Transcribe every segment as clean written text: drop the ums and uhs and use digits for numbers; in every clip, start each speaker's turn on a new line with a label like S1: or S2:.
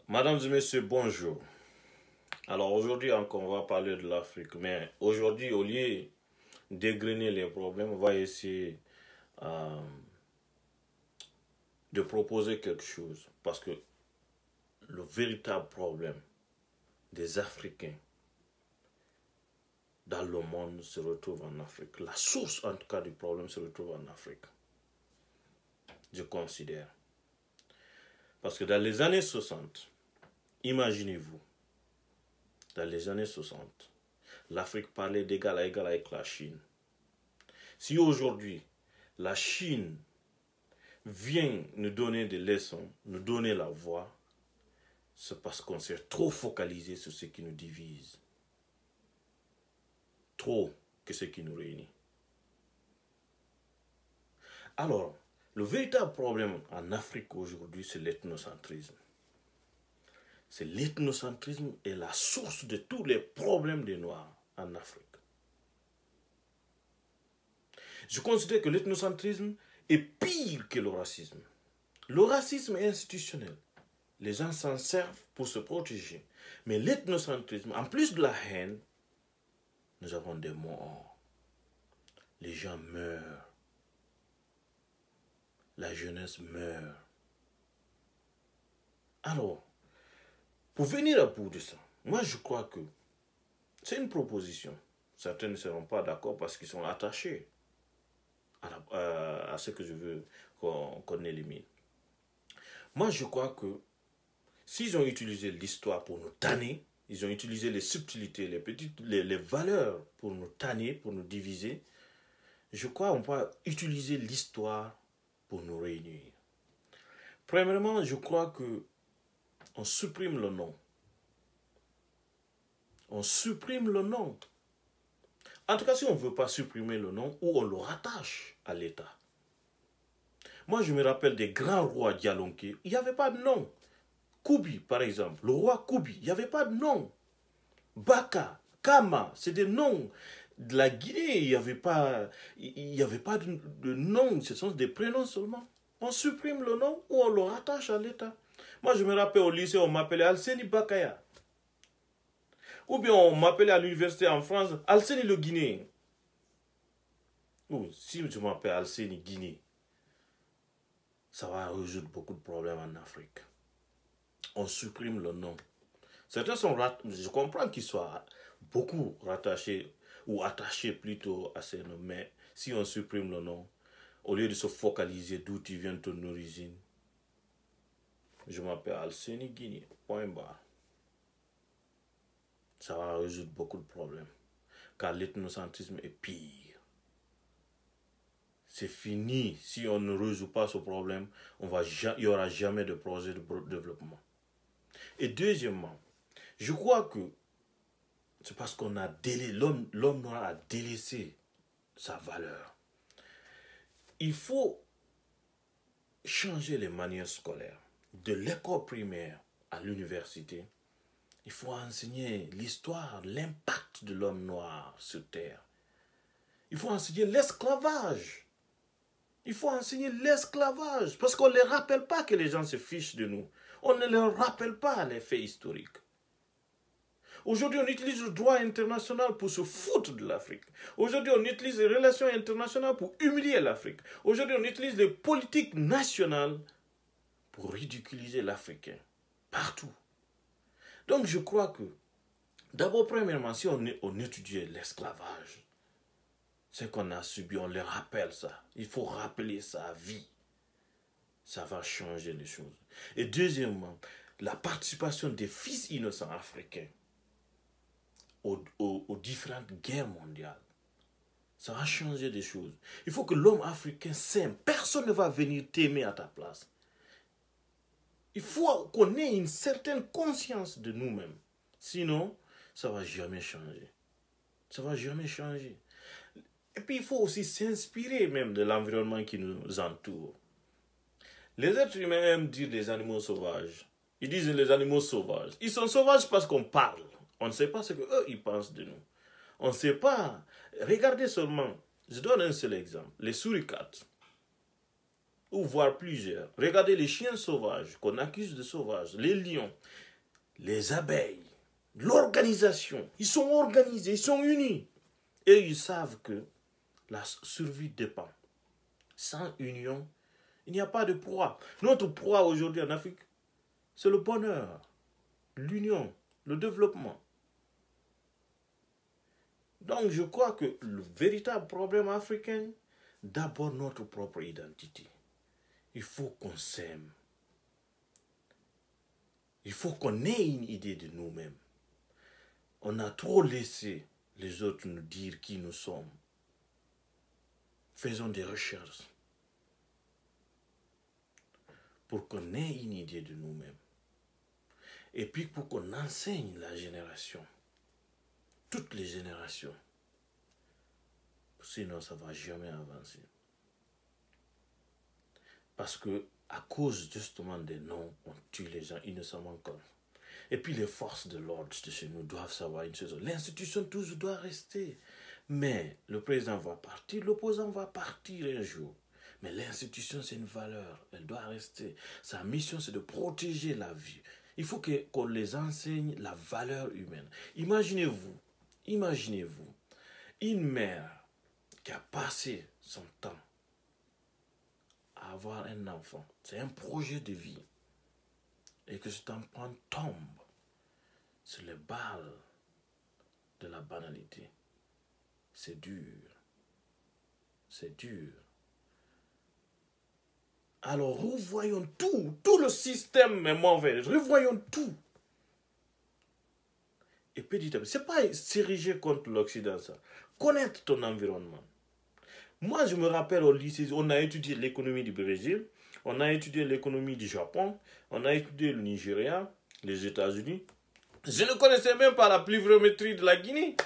S1: Mesdames et messieurs, bonjour. Alors aujourd'hui encore, on va parler de l'Afrique. Mais aujourd'hui, au lieu d'égrener les problèmes, on va essayer euh, de proposer quelque chose. Parce que le véritable problème des Africains dans le monde se retrouve en Afrique. La source, en tout cas, du problème se retrouve en Afrique. Je considère. Parce que dans les années 60, imaginez-vous, dans les années 60, l'Afrique parlait d'égal à égal avec la Chine. Si aujourd'hui, la Chine vient nous donner des leçons, nous donner la voie, c'est parce qu'on s'est trop focalisé sur ce qui nous divise. Trop que ce qui nous réunit. Alors, le véritable problème en Afrique aujourd'hui, c'est l'ethnocentrisme. C'est l'ethnocentrisme est la source de tous les problèmes des Noirs en Afrique. Je considère que l'ethnocentrisme est pire que le racisme. Le racisme est institutionnel. Les gens s'en servent pour se protéger. Mais l'ethnocentrisme, en plus de la haine, nous avons des morts. Les gens meurent. La jeunesse meurt. Alors, pour venir à bout de ça, moi je crois que c'est une proposition. Certains ne seront pas d'accord parce qu'ils sont attachés à ce que je veux qu'on élimine. Moi je crois que s'ils ont utilisé l'histoire pour nous tanner, ils ont utilisé les subtilités, les valeurs pour nous tanner, pour nous diviser, je crois qu'on peut utiliser l'histoire pour nous réunir. Premièrement, je crois que on supprime le nom. On supprime le nom. En tout cas, si on ne veut pas supprimer le nom, ou on le rattache à l'État. Moi, je me rappelle des grands rois Dialonké, il n'y avait pas de nom. Koubi, par exemple, le roi Koubi, il n'y avait pas de nom. Baka, Kama, c'est des noms. De la Guinée, il n'y avait pas de nom, ce sont des prénoms seulement. On supprime le nom ou on le rattache à l'État. Moi, je me rappelle au lycée, on m'appelait Alseni Bakaya. Ou bien on m'appelait à l'université en France, Alseni le Guinéen. Ou si je m'appelle Alseni Guinée, ça va résoudre beaucoup de problèmes en Afrique. On supprime le nom. Certains sont je comprends qu'ils soient beaucoup rattachés ou attachés plutôt à ces noms, mais si on supprime le nom, au lieu de se focaliser d'où tu viens de ton origine, je m'appelle Alseni Guinée, point barre. Ça va résoudre beaucoup de problèmes. Car l'ethnocentrisme est pire. C'est fini. Si on ne résout pas ce problème, il n'y aura jamais de projet de développement. Et deuxièmement, je crois que c'est parce qu'on a l'homme noir a délaissé sa valeur. Il faut changer les manières scolaires. De l'école primaire à l'université, il faut enseigner l'histoire, l'impact de l'homme noir sur Terre. Il faut enseigner l'esclavage. Il faut enseigner l'esclavage. Parce qu'on ne les rappelle pas que les gens se fichent de nous. On ne leur rappelle pas les faits historiques. Aujourd'hui, on utilise le droit international pour se foutre de l'Afrique. Aujourd'hui, on utilise les relations internationales pour humilier l'Afrique. Aujourd'hui, on utilise les politiques nationales pour ridiculiser l'Africain. Partout. Donc, je crois que, d'abord, premièrement, si on étudie l'esclavage, c'est qu'on a subi, on les rappelle ça. Il faut rappeler ça à vie. Ça va changer les choses. Et deuxièmement, la participation des fils innocents africains aux différentes guerres mondiales. Ça va changer des choses. Il faut que l'homme africain s'aime. Personne ne va venir t'aimer à ta place. Il faut qu'on ait une certaine conscience de nous-mêmes. Sinon, ça ne va jamais changer. Ça ne va jamais changer. Et puis, il faut aussi s'inspirer même de l'environnement qui nous entoure. Les êtres humains aiment dire des animaux sauvages. Ils disent les animaux sauvages. Ils sont sauvages parce qu'on parle. On ne sait pas ce qu'eux, ils pensent de nous. On ne sait pas. Regardez seulement. Je donne un seul exemple. Les souricates. ou voire plusieurs. Regardez les chiens sauvages qu'on accuse de sauvages, les lions, les abeilles, l'organisation. Ils sont organisés, ils sont unis. Et ils savent que la survie dépend. Sans union, il n'y a pas de proie. Notre proie aujourd'hui en Afrique, c'est le bonheur, l'union, le développement. Donc je crois que le véritable problème africain, d'abord notre propre identité. Il faut qu'on s'aime. Il faut qu'on ait une idée de nous-mêmes. On a trop laissé les autres nous dire qui nous sommes. Faisons des recherches pour qu'on ait une idée de nous-mêmes. Et puis pour qu'on enseigne la génération, toutes les générations. Sinon, ça ne va jamais avancer. Parce que à cause justement des noms, on tue les gens innocemment comme. Et puis les forces de l'ordre de chez nous doivent savoir une chose. L'institution toujours doit rester. Mais le président va partir, l'opposant va partir un jour. Mais l'institution, c'est une valeur. Elle doit rester. Sa mission, c'est de protéger la vie. Il faut qu'on les enseigne la valeur humaine. Imaginez-vous, une mère qui a passé son temps à avoir un enfant. C'est un projet de vie. Et que cet enfant tombe sur les balles de la banalité. C'est dur. C'est dur. Alors revoyons tout le système est mauvais. Revoyons tout. Et petit à petit, ce n'est pas s'ériger contre l'Occident, ça. Connaître ton environnement. Moi, je me rappelle au lycée, on a étudié l'économie du Brésil, on a étudié l'économie du Japon, on a étudié le Nigeria, les États-Unis. Je ne connaissais même pas la pluviométrie de la Guinée.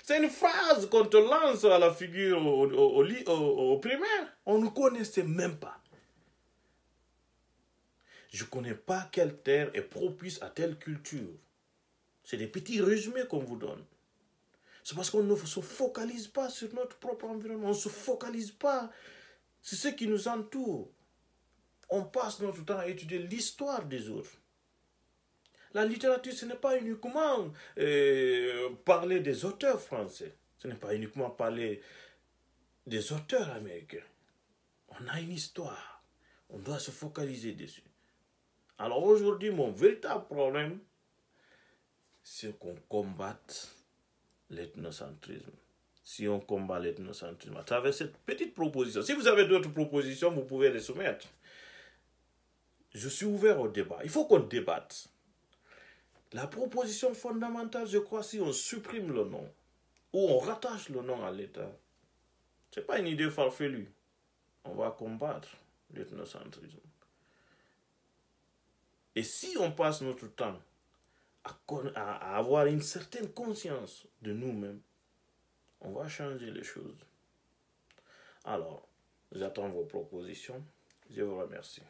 S1: C'est une phrase qu'on te lance à la figure au primaire. On ne connaissait même pas. Je ne connais pas quelle terre est propice à telle culture. C'est des petits résumés qu'on vous donne. C'est parce qu'on ne se focalise pas sur notre propre environnement. On ne se focalise pas sur ce qui nous entoure. On passe notre temps à étudier l'histoire des autres. La littérature, ce n'est pas uniquement parler des auteurs français. Ce n'est pas uniquement parler des auteurs américains. On a une histoire. On doit se focaliser dessus. Alors aujourd'hui, mon véritable problème, c'est qu'on combatte l'ethnocentrisme. Si on combat l'ethnocentrisme à travers cette petite proposition. Si vous avez d'autres propositions, vous pouvez les soumettre. Je suis ouvert au débat. Il faut qu'on débatte. La proposition fondamentale, je crois, si on supprime le nom, ou on rattache le nom à l'État, ce n'est pas une idée farfelue. On va combattre l'ethnocentrisme. Et si on passe notre temps à avoir une certaine conscience de nous-mêmes, on va changer les choses. Alors, j'attends vos propositions. Je vous remercie.